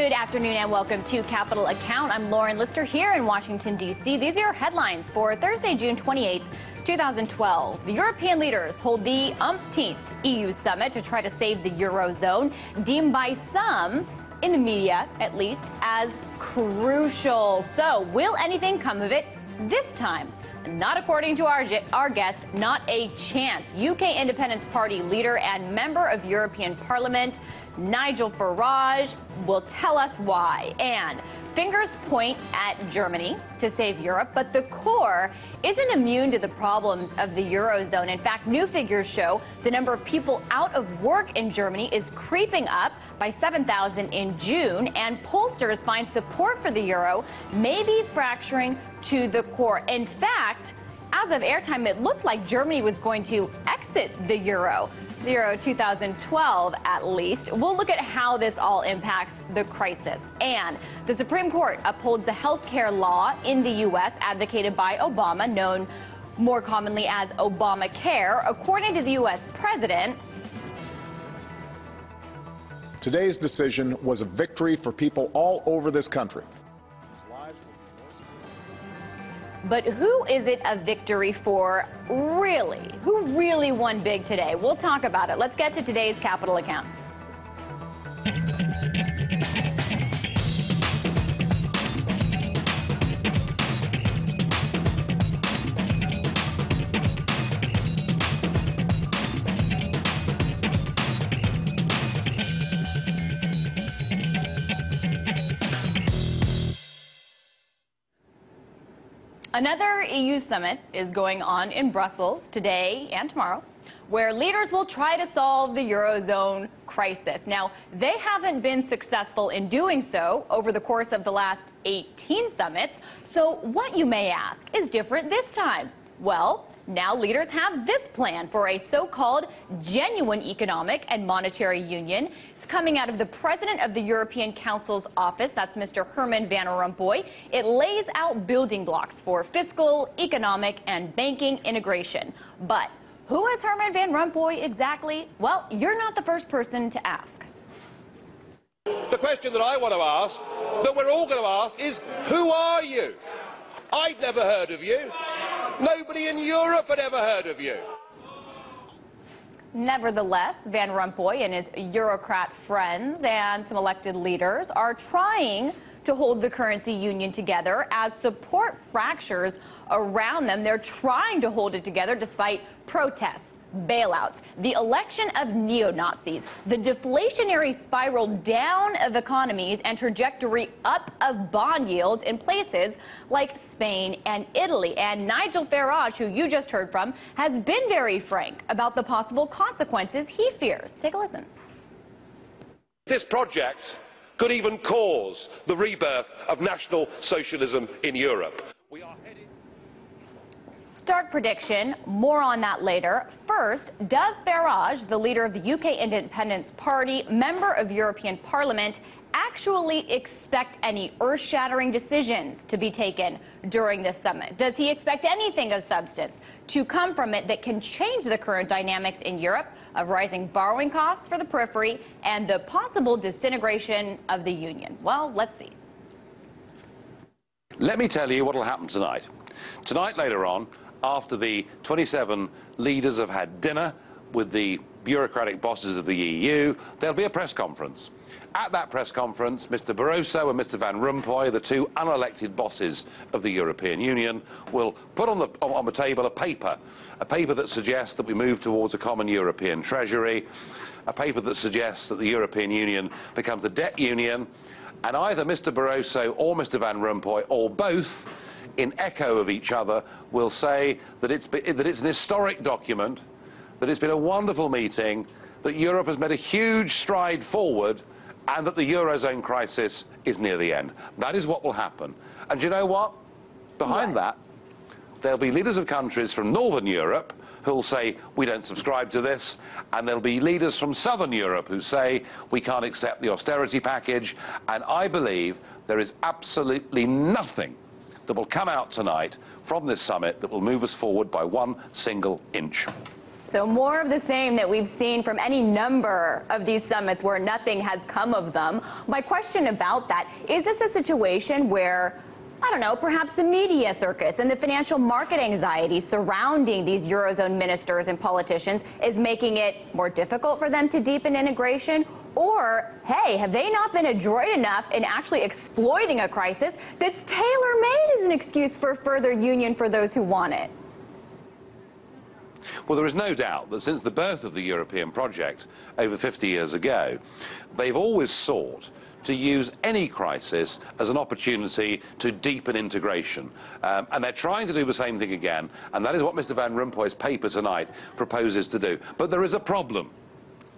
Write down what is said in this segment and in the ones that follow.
Good afternoon and welcome to Capital Account. I'm Lauren Lister here in Washington, D.C. These are your headlines for Thursday, June 28th, 2012. European leaders hold the umpteenth EU summit to try to save the Eurozone, deemed by some, in the media at least, as crucial. So, will anything come of it this time? Not according to our guest, not a chance. UK Independence Party leader and member of European Parliament, Nigel Farage, will tell us why. And fingers point at Germany to save Europe, but the core isn't immune to the problems of the Eurozone. In fact, new figures show the number of people out of work in Germany is creeping up by 7,000 in June, and pollsters find support for the euro may be fracturing to the core. In fact, as of airtime, it looked like Germany was going to exit the Euro 2012 at least. We'll look at how this all impacts the crisis. And the Supreme Court upholds the health care law in the U.S. advocated by Obama, known more commonly as Obamacare. According to the U.S. president, today's decision was a victory for people all over this country. But who is it a victory for, really? Who really won big today? We'll talk about it. Let's get to today's Capital Account. Another EU summit is going on in Brussels today and tomorrow, where leaders will try to solve the Eurozone crisis. Now, they haven't been successful in doing so over the course of the last 18 summits. So what, you may ask, is different this time? Well, now leaders have this plan for a so-called genuine economic and monetary union. It's coming out of the president of the European Council's office. That's Mr. Herman Van Rompuy. It lays out building blocks for fiscal, economic, and banking integration. But who is Herman Van Rompuy exactly? Well, you're not the first person to ask. The question that I want to ask, that we're all going to ask, is who are you? I'd never heard of you. Nobody in Europe had ever heard of you. Nevertheless, Van Rompuy and his Eurocrat friends and some elected leaders are trying to hold the currency union together as support fractures around them. They're trying to hold it together despite protests, bailouts, the election of neo-Nazis, the deflationary spiral down of economies and trajectory up of bond yields in places like Spain and Italy. And Nigel Farage, who you just heard from, has been very frank about the possible consequences he fears. Take a listen. This project could even cause the rebirth of National Socialism in Europe. We are headed... Stark prediction, more on that later. First, does Farage, the leader of the UK Independence Party, member of European Parliament, actually expect any earth-shattering decisions to be taken during this summit? Does he expect anything of substance to come from it that can change the current dynamics in Europe of rising borrowing costs for the periphery and the possible disintegration of the union? Well, let's see. Let me tell you what will happen tonight. Tonight, later on, after the 27 leaders have had dinner with the bureaucratic bosses of the EU, there'll be a press conference. At that press conference, Mr. Barroso and Mr. Van Rompuy, the two unelected bosses of the European Union, will put on the table a paper that suggests that we move towards a common European treasury, a paper that suggests that the European Union becomes a debt union, and either Mr. Barroso or Mr. Van Rompuy, or both, in echo of each other, will say that it's an historic document, that it's been a wonderful meeting, that Europe has made a huge stride forward, and that the Eurozone crisis is near the end. That is what will happen. And you know what? Behind that, there'll be leaders of countries from Northern Europe who'll say, we don't subscribe to this, and there'll be leaders from Southern Europe who say, we can't accept the austerity package, and I believe there is absolutely nothing that will come out tonight from this summit that will move us forward by one single inch. So more of the same that we've seen from any number of these summits where nothing has come of them. My question about that, is this a situation where, I don't know, perhaps the media circus and the financial market anxiety surrounding these Eurozone ministers and politicians is making it more difficult for them to deepen integration? Or, hey, have they not been adroit enough in actually exploiting a crisis that's tailor-made as an excuse for further union for those who want it? Well, there is no doubt that since the birth of the European project over 50 years ago, they've always sought to use any crisis as an opportunity to deepen integration. And they're trying to do the same thing again, and that is what Mr. Van Rompuy's paper tonight proposes to do. But there is a problem.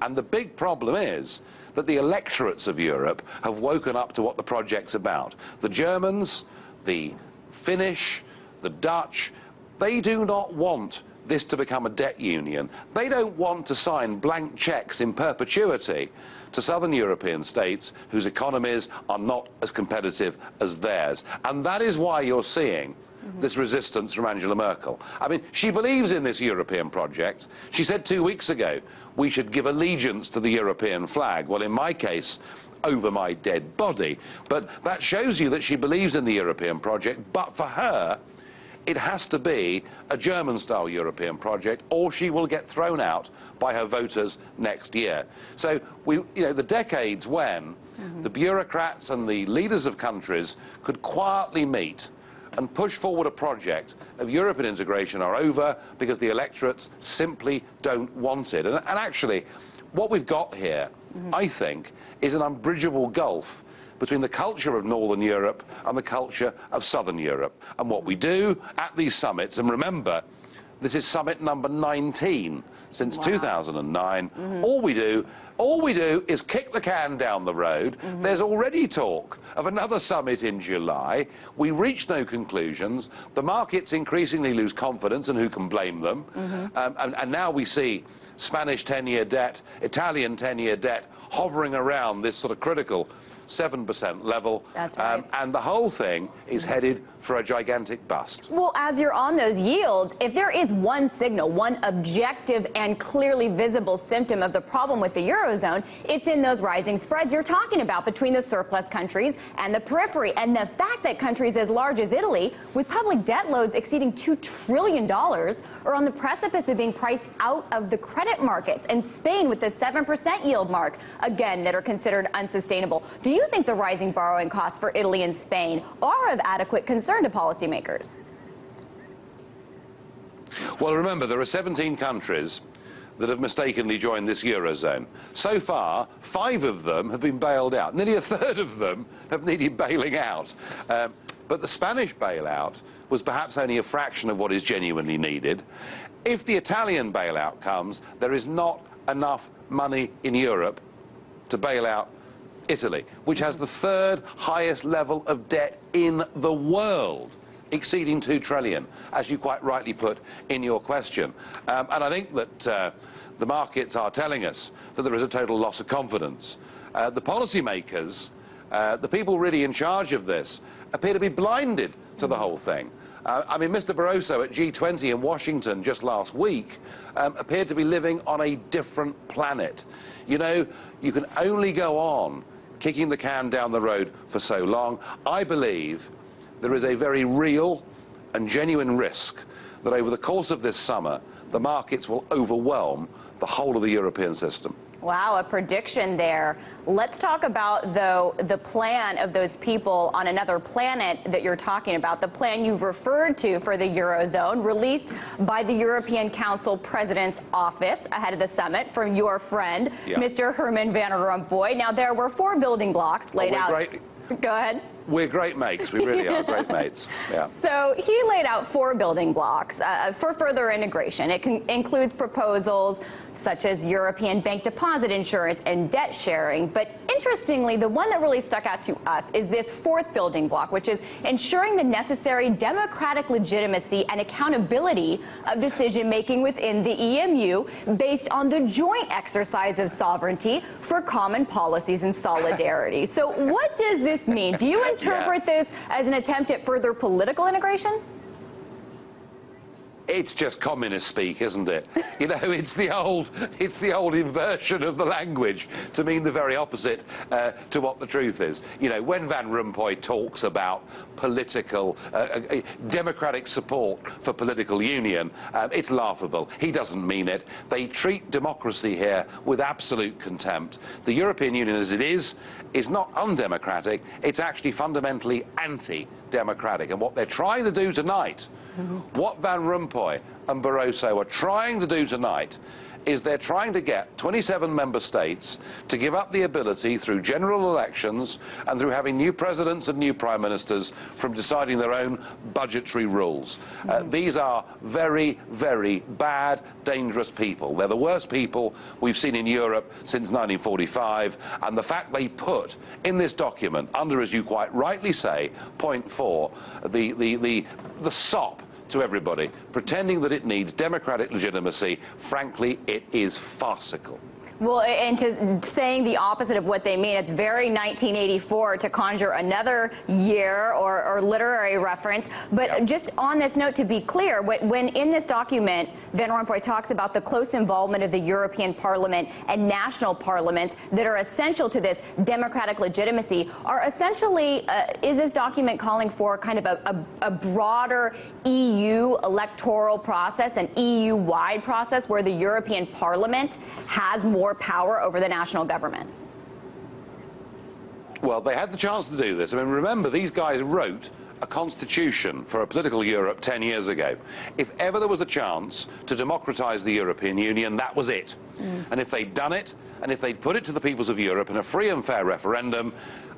And the big problem is that the electorates of Europe have woken up to what the project's about. The Germans, the Finnish, the Dutch, they do not want this to become a debt union. They don't want to sign blank cheques in perpetuity to southern European states whose economies are not as competitive as theirs. And that is why you're seeing this resistance from Angela Merkel. I mean, she believes in this European project. She said 2 weeks ago, we should give allegiance to the European flag. Well, in my case, over my dead body. But that shows you that she believes in the European project. But for her, it has to be a German-style European project, or she will get thrown out by her voters next year. So, the decades when the bureaucrats and the leaders of countries could quietly meet and push forward a project of European integration are over because the electorates simply don't want it. And actually, what we've got here, I think, is an unbridgeable gulf between the culture of Northern Europe and the culture of Southern Europe. And what we do at these summits, and remember, this is summit number 19 since 2009, all we do is kick the can down the road. There's already talk of another summit in July. We reach no conclusions. The markets increasingly lose confidence, and who can blame them? And now we see Spanish 10-year debt, Italian 10-year debt hovering around this sort of critical 7% level. That's right. And the whole thing is headed for a gigantic bust. Well, as you're on those yields, if there is one signal, one objective and clearly visible symptom of the problem with the Eurozone, it's in those rising spreads you're talking about between the surplus countries and the periphery. And the fact that countries as large as Italy, with public debt loads exceeding $2 trillion, are on the precipice of being priced out of the credit markets. And Spain with the 7% yield mark, again, that are considered unsustainable. Do you think the rising borrowing costs for Italy and Spain are of adequate concern to policymakers? Well, remember, there are 17 countries that have mistakenly joined this Eurozone. So far, 5 of them have been bailed out. Nearly a third of them have needed bailing out. But the Spanish bailout was perhaps only a fraction of what is genuinely needed. If the Italian bailout comes, there is not enough money in Europe to bail out Italy, which has the 3rd highest level of debt in the world, exceeding $2 trillion, as you quite rightly put in your question. And I think that the markets are telling us that there is a total loss of confidence. The policymakers, the people really in charge of this, appear to be blinded to the whole thing. I mean, Mr. Barroso at G20 in Washington just last week appeared to be living on a different planet. You know, you can only go on kicking the can down the road for so long. I believe there is a very real and genuine risk that over the course of this summer, the markets will overwhelm the whole of the European system. Wow, a prediction there. Let's talk about, though, the plan of those people on another planet that you're talking about, the plan you've referred to for the Eurozone, released by the European Council President's Office ahead of the summit from your friend, Mr. Herman Van Rompuy. Now, there were 4 building blocks laid out. Go ahead. We're great mates. We really are great mates. Yeah. So he laid out 4 building blocks for further integration. It includes proposals such as European bank deposit insurance and debt sharing. But interestingly, the one that really stuck out to us is this 4th building block, which is ensuring the necessary democratic legitimacy and accountability of decision-making within the EMU based on the joint exercise of sovereignty for common policies and solidarity. So what does this mean? Do you interpret this as an attempt at further political integration? It's just communist speak, isn't it? You know, it's the old inversion of the language to mean the very opposite to what the truth is. You know, when Van Rompuy talks about political, democratic support for political union, it's laughable. He doesn't mean it. They treat democracy here with absolute contempt. The European Union as it is not undemocratic, it's actually fundamentally anti-democratic. And what they're trying to do tonight, what Van Rompuy and Barroso are trying to do tonight, is they're trying to get 27 member states to give up the ability through general elections and through having new presidents and new prime ministers from deciding their own budgetary rules. These are very, very bad, dangerous people. They're the worst people we've seen in Europe since 1945, and the fact they put in this document, under, as you quite rightly say, point 4, the sop to everybody, pretending that it needs democratic legitimacy, frankly, it is farcical. Well, and to saying the opposite of what they mean, it's very 1984 to conjure another year or literary reference. But just on this note, to be clear, when in this document, Van Rompuy talks about the close involvement of the European Parliament and national parliaments that are essential to this democratic legitimacy, are essentially, is this document calling for kind of a broader EU electoral process, an EU-wide process where the European Parliament has more power over the national governments? Well, they had the chance to do this. I mean, remember, these guys wrote a constitution for a political Europe 10 years ago. If ever there was a chance to democratise the European Union, that was it. And if they'd done it, and if they'd put it to the peoples of Europe in a free and fair referendum,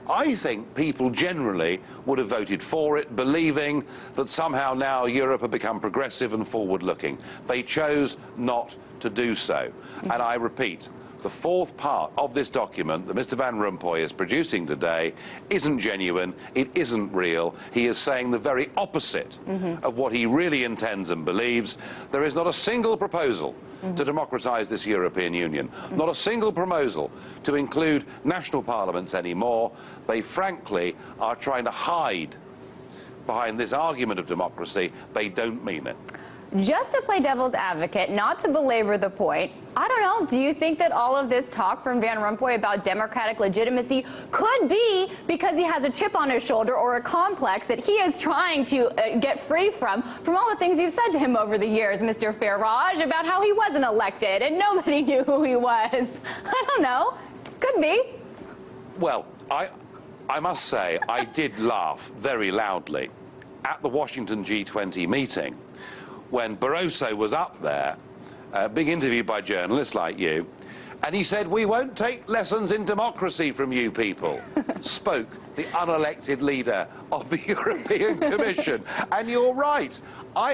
I think people generally would have voted for it, believing that somehow now Europe had become progressive and forward-looking. They chose not to do so. And I repeat, the fourth part of this document that Mr. Van Rompuy is producing today isn't genuine, it isn't real. He is saying the very opposite of what he really intends and believes. There is not a single proposal to democratise this European Union, not a single proposal to include national parliaments anymore. They frankly are trying to hide behind this argument of democracy. They don't mean it. Just to play devil's advocate, not to belabor the point, I don't know, do you think that all of this talk from Van Rompuy about democratic legitimacy could be because he has a chip on his shoulder or a complex that he is trying to get free from all the things you've said to him over the years, Mr. Farage, about how he wasn't elected and nobody knew who he was? I don't know. Could be. Well, I must say, I did laugh very loudly at the Washington G20 meeting when Barroso was up there, being interviewed by journalists like you, and he said, "We won't take lessons in democracy from you people," spoke the unelected leader of the European Commission. And you're right.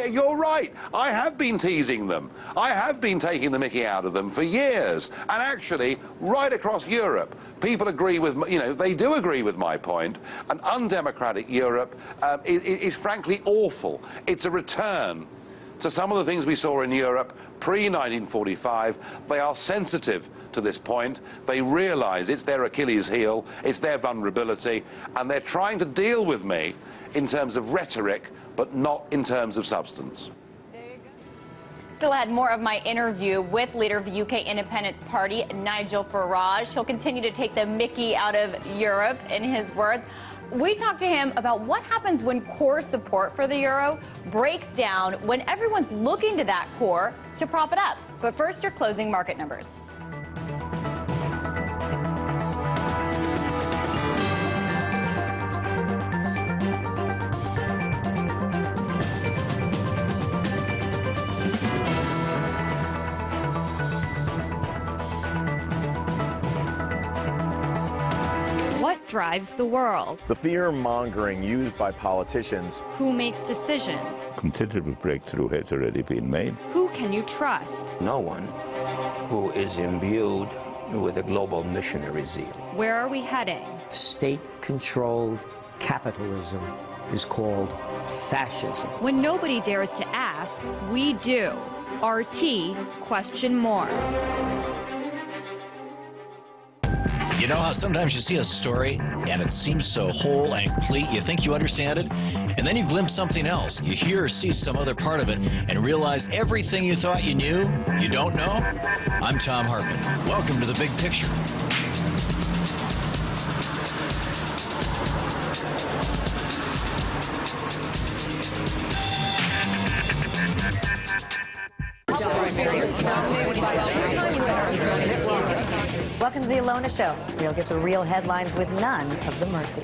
You're right. I have been teasing them. I have been taking the mickey out of them for years. And actually, right across Europe, people agree with, you know, they do agree with my point. An undemocratic Europe is frankly awful. It's a return to some of the things we saw in Europe pre-1945. They are sensitive to this point. They realise it's their Achilles heel, it's their vulnerability, and they're trying to deal with me in terms of rhetoric, but not in terms of substance. There you go. Still had more of my interview with leader of the UK Independence Party, Nigel Farage. He'll continue to take the mickey out of Europe, in his words. We talked to him about what happens when core support for the euro breaks down, when everyone's looking to that core to prop it up. But first, your closing market numbers. What drives the world? The fear-mongering used by politicians. Who makes decisions? Considerable breakthrough has already been made. Who can you trust? No one who is imbued with a global missionary zeal. Where are we heading? State-controlled capitalism is called fascism. When nobody dares to ask, we do. RT, question more. You know how sometimes you see a story and it seems so whole and complete, you think you understand it, and then you glimpse something else. You hear or see some other part of it and realize everything you thought you knew, you don't know? I'm Tom Hartman. Welcome to The Big Picture. Welcome to the Alona Show, where you'll get the real headlines with none of the mercy.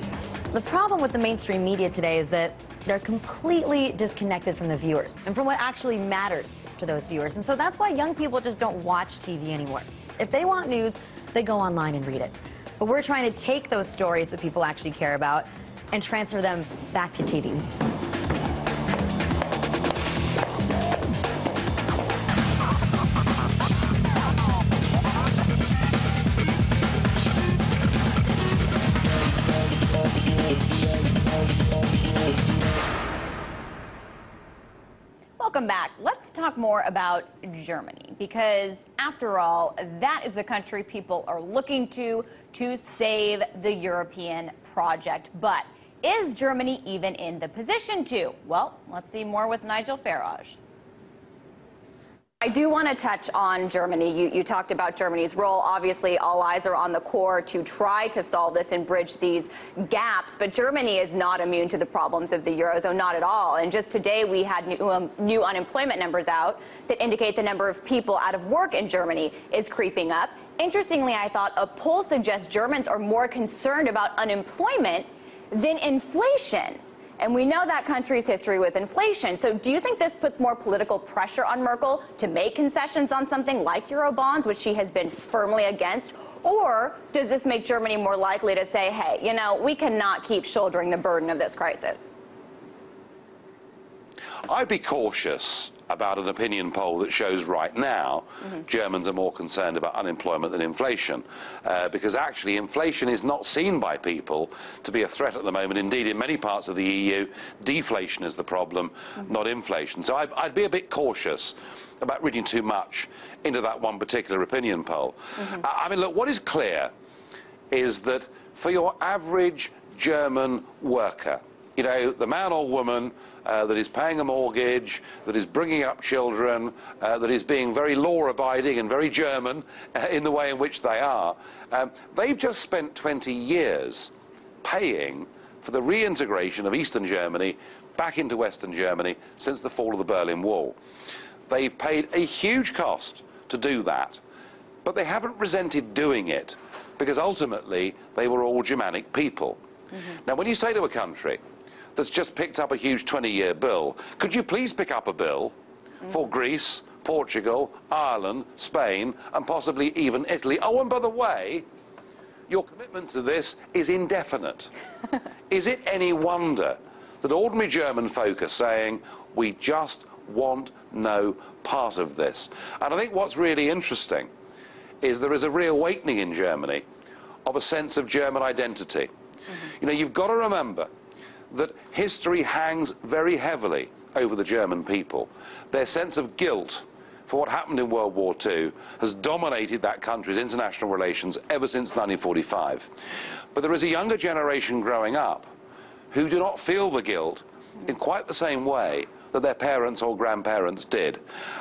The problem with the mainstream media today is that they're completely disconnected from the viewers and from what actually matters to those viewers. And so that's why young people just don't watch TV anymore. If they want news, they go online and read it. But we're trying to take those stories that people actually care about and transfer them back to TV. Welcome back. Let's talk more about Germany, because after all, that is the country people are looking to save the European project. But is Germany even in the position to? Well, let's see more with Nigel Farage. I do want to touch on Germany. You talked about Germany's role. Obviously, all eyes are on the core to try to solve this and bridge these gaps. But Germany is not immune to the problems of the Eurozone, not at all. And just today, we had new unemployment numbers out that indicate the number of people out of work in Germany is creeping up. Interestingly, I thought a poll suggests Germans are more concerned about unemployment than inflation. And we know that country's history with inflation. So do you think this puts more political pressure on Merkel to make concessions on something like Eurobonds, which she has been firmly against? Or does this make Germany more likely to say, hey, you know, we cannot keep shouldering the burden of this crisis? I'd be cautious about an opinion poll that shows right now Germans are more concerned about unemployment than inflation, because actually inflation is not seen by people to be a threat at the moment. Indeed, in many parts of the EU, deflation is the problem, not inflation. So I'd be a bit cautious about reading too much into that one particular opinion poll. I mean, look, what is clear is that for your average German worker, you know, the man or woman that is paying a mortgage, that is bringing up children, that is being very law-abiding and very German in the way in which they are, they've just spent 20 years paying for the reintegration of Eastern Germany back into Western Germany since the fall of the Berlin Wall. They've paid a huge cost to do that, but they haven't resented doing it because ultimately they were all Germanic people. Now, when you say to a country that's just picked up a huge 20-year bill, could you please pick up a bill for Greece, Portugal, Ireland, Spain, and possibly even Italy? Oh, and by the way, your commitment to this is indefinite. Is it any wonder that ordinary German folk are saying, we just want no part of this? And I think what's really interesting is there is a reawakening in Germany of a sense of German identity. You know, you've got to remember that history hangs very heavily over the German people. Their sense of guilt for what happened in World War II has dominated that country's international relations ever since 1945. But there is a younger generation growing up who do not feel the guilt in quite the same way that their parents or grandparents did.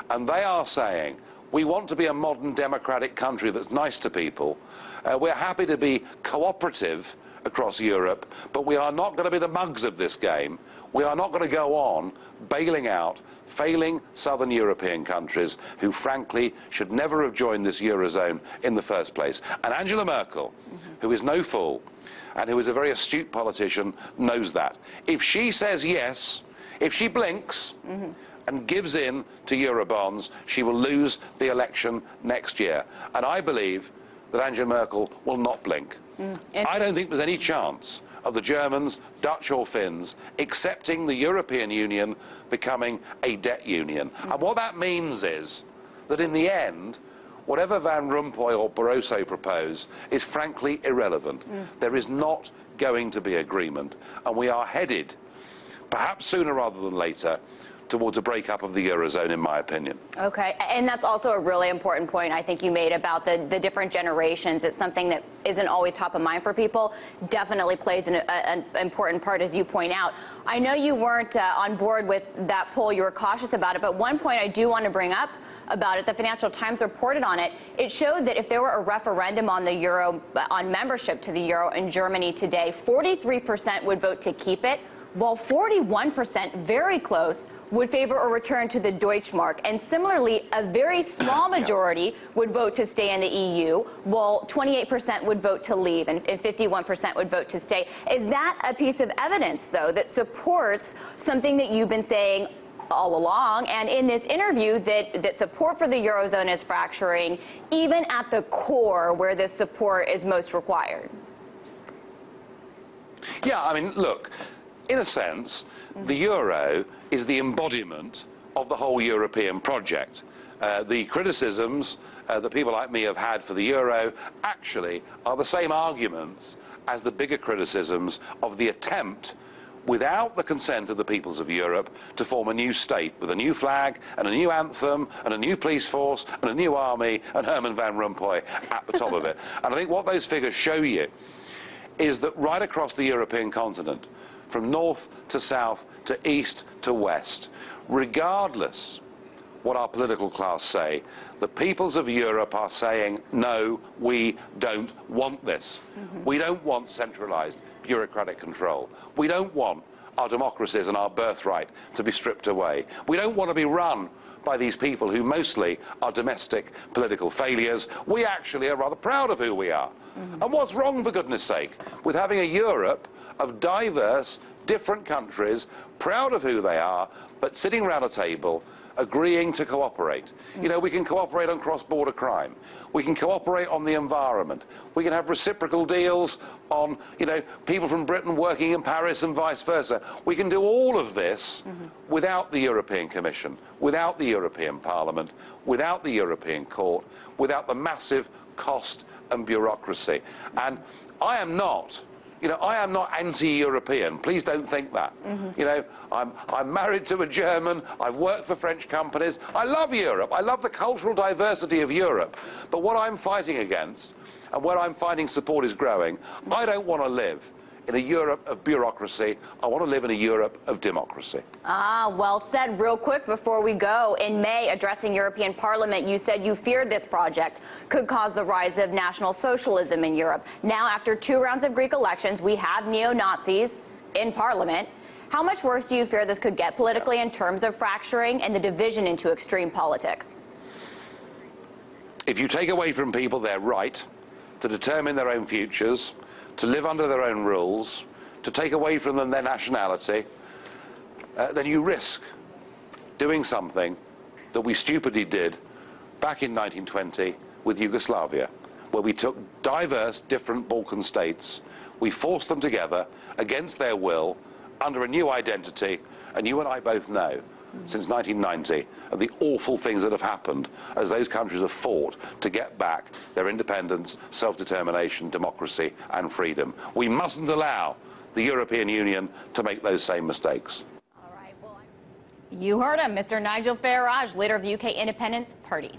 And they are saying, we want to be a modern democratic country that's nice to people. We're happy to be cooperative across Europe, but we are not going to be the mugs of this game. We are not going to go on bailing out failing southern European countries who, frankly, should never have joined this Eurozone in the first place. And Angela Merkel, who is no fool and who is a very astute politician, knows that. If she says yes, if she blinks and gives in to Eurobonds, she will lose the election next year. And I believe that Angela Merkel will not blink. I don't think there's any chance of the Germans, Dutch or Finns, accepting the European Union becoming a debt union. And what that means is that in the end, whatever Van Rompuy or Barroso propose is frankly irrelevant. There is not going to be agreement, and we are headed, perhaps sooner rather than later, towards a breakup of the Eurozone, in my opinion. Okay, and that's also a really important point I think you made about the different generations. It's something that isn't always top of mind for people. Definitely plays an important part, as you point out. I know you weren't on board with that poll. You were cautious about it, but one point I do want to bring up about it, the Financial Times reported on it. It showed that if there were a referendum on the euro, on membership to the euro in Germany today, 43% would vote to keep it, while 41%, very close, would favor a return to the Deutschmark. And similarly, a very small majority would vote to stay in the EU, while 28% would vote to leave and 51% would vote to stay. Is that a piece of evidence, though, that supports something that you've been saying all along, and in this interview, that support for the Eurozone is fracturing, even at the core where this support is most required? Yeah, I mean, look, in a sense, the euro is the embodiment of the whole European project. The criticisms that people like me have had for the euro actually are the same arguments as the bigger criticisms of the attempt, without the consent of the peoples of Europe, to form a new state with a new flag and a new anthem and a new police force and a new army and Herman Van Rompuy at the top of it. And I think what those figures show you is that right across the European continent, from north to south to east to west, regardless what our political class say, the peoples of Europe are saying, no, we don't want this. We don't want centralized bureaucratic control. We don't want our democracies and our birthright to be stripped away. We don't want to be run by these people who mostly are domestic political failures. We actually are rather proud of who we are. And what's wrong, for goodness sake, with having a Europe of diverse, different countries, proud of who they are, but sitting around a table agreeing to cooperate? You know, we can cooperate on cross-border crime. We can cooperate on the environment. We can have reciprocal deals on, you know, people from Britain working in Paris and vice versa. We can do all of this without the European Commission, without the European Parliament, without the European Court, without the massive cost and bureaucracy. And I am not, you know, I am not anti-European. Please don't think that. You know, I'm married to a German. I've worked for French companies. I love Europe. I love the cultural diversity of Europe. But what I'm fighting against, and where I'm finding support is growing, I don't want to live in a Europe of bureaucracy. I want to live in a Europe of democracy. Ah, well said. Real quick before we go, in May, addressing European Parliament, you said you feared this project could cause the rise of National Socialism in Europe. Now, after 2 rounds of Greek elections, we have neo-Nazis in Parliament. How much worse do you fear this could get politically in terms of fracturing and the division into extreme politics? If you take away from people their right to determine their own futures, to live under their own rules, to take away from them their nationality, then you risk doing something that we stupidly did back in 1920 with Yugoslavia, where we took diverse, different Balkan states, we forced them together against their will, under a new identity, and you and I both know, since 1990, of the awful things that have happened as those countries have fought to get back their independence, self-determination, democracy and freedom. We mustn't allow the European Union to make those same mistakes. All right, well, you heard him, Mr. Nigel Farage, leader of the UK Independence Party.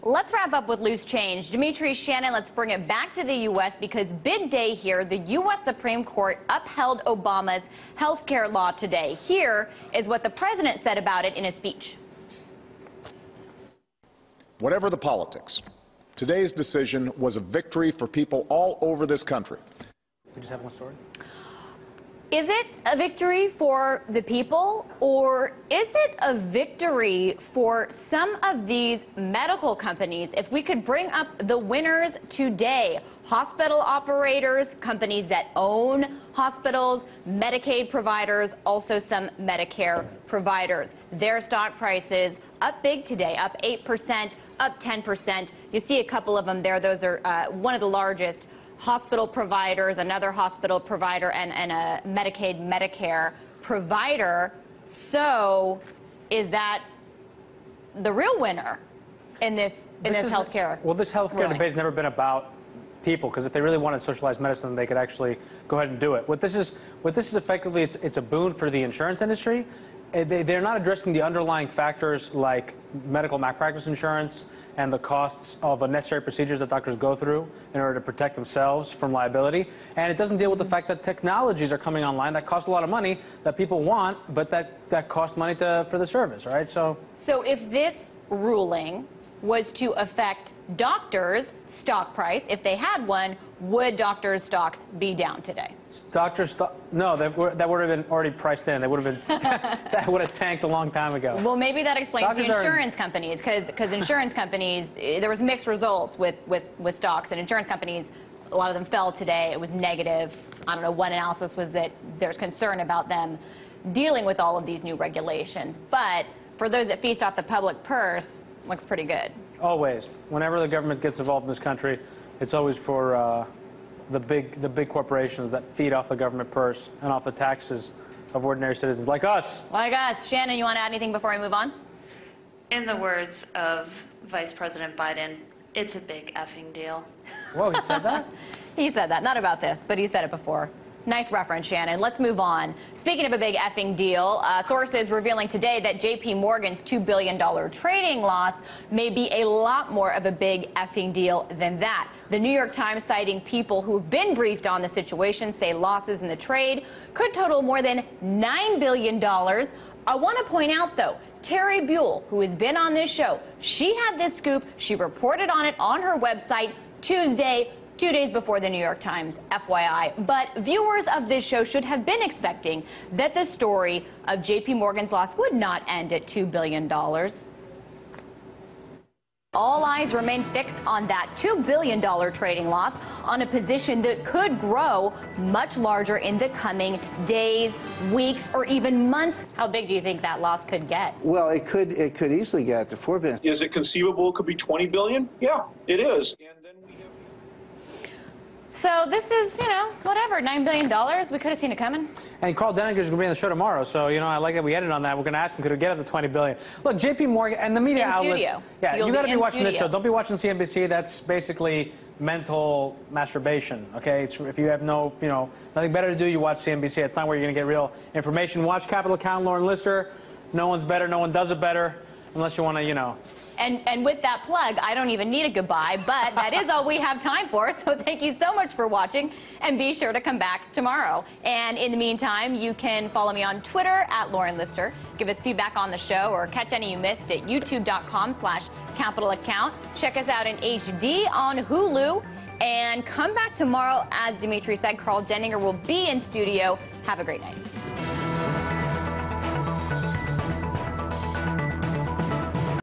Let's wrap up with loose change. Dimitri, Shannon, let's bring it back to the U.S. because big day here. The U.S. Supreme Court upheld Obama's health care law today. Here is what the president said about it in a speech. Whatever the politics, today's decision was a victory for people all over this country. We just have one story. Is it a victory for the people, or is it a victory for some of these medical companies? If we could bring up the winners today: hospital operators, companies that own hospitals, Medicaid providers, also some Medicare providers. Their stock prices up big today, up 8%, up 10%. You see a couple of them there. Those are one of the largest hospital providers, another hospital provider, and a Medicaid, Medicare provider. So is that the real winner in this healthcare? Well, this healthcare debate has never been about people, because if they really wanted socialized medicine, they could actually go ahead and do it. What this is effectively, it's a boon for the insurance industry. They're not addressing the underlying factors like medical malpractice insurance and the costs of unnecessary procedures that doctors go through in order to protect themselves from liability. And it doesn't deal with the fact that technologies are coming online that cost a lot of money that people want, but that cost money for the service, right? So if this ruling was to affect doctors' stock price, if they had one, would doctors' stocks be down today? No, that would have been already priced in. They would have been that would have tanked a long time ago. Well, maybe that explains the insurance companies, because insurance companies, there was mixed results with stocks, and insurance companies, a lot of them fell today. It was negative. I don't know, one analysis was that there's concern about them dealing with all of these new regulations. But for those that feast off the public purse, looks pretty good. Always. Whenever the government gets involved in this country, it's always for the big corporations that feed off the government purse and off the taxes of ordinary citizens like us. Like us. Shannon, you want to add anything before I move on? In the words of Vice President Biden, it's a big effing deal. Whoa, he said that? He said that. Not about this, but he said it before. Nice reference, Shannon. Let's move on. Speaking of a big effing deal, sources revealing today that J.P. Morgan's $2 billion trading loss may be a lot more of a big effing deal than that. The New York Times, citing people who've been briefed on the situation, say losses in the trade could total more than $9 billion. I want to point out, though, Terry Buell, who has been on this show, she had this scoop. She reported on it on her website Tuesday, 2 days before the New York Times, FYI. But viewers of this show should have been expecting that the story of J.P. Morgan's loss would not end at $2 billion. All eyes remain fixed on that $2 billion trading loss on a position that could grow much larger in the coming days, weeks, or even months. How big do you think that loss could get? Well, it could easily get to $4 billion. Is it conceivable it could be $20 billion? Yeah, it is. So this is, whatever, $9 billion. We could have seen it coming. And Carl Denninger's going to be on the show tomorrow, so, I like that we ended on that. We're going to ask him, could it get up to $20 billion? Look, J.P. Morgan and the media outlets. Studio. Yeah, you got to be watching studio. this show. Don't be watching CNBC. That's basically mental masturbation, okay? If you have nothing better to do, you watch CNBC. It's not where you're going to get real information. Watch Capital Account, Lauren Lister. No one's better. No one does it better, unless you want to, And with that plug, I don't even need a goodbye, but that is all we have time for. So thank you so much for watching, and be sure to come back tomorrow. And in the meantime, you can follow me on Twitter at Lauren Lister. Give us feedback on the show or catch any you missed at youtube.com/Capital Account. Check us out in HD on Hulu. And come back tomorrow. As Dimitri said, Carl Denninger will be in studio. Have a great night.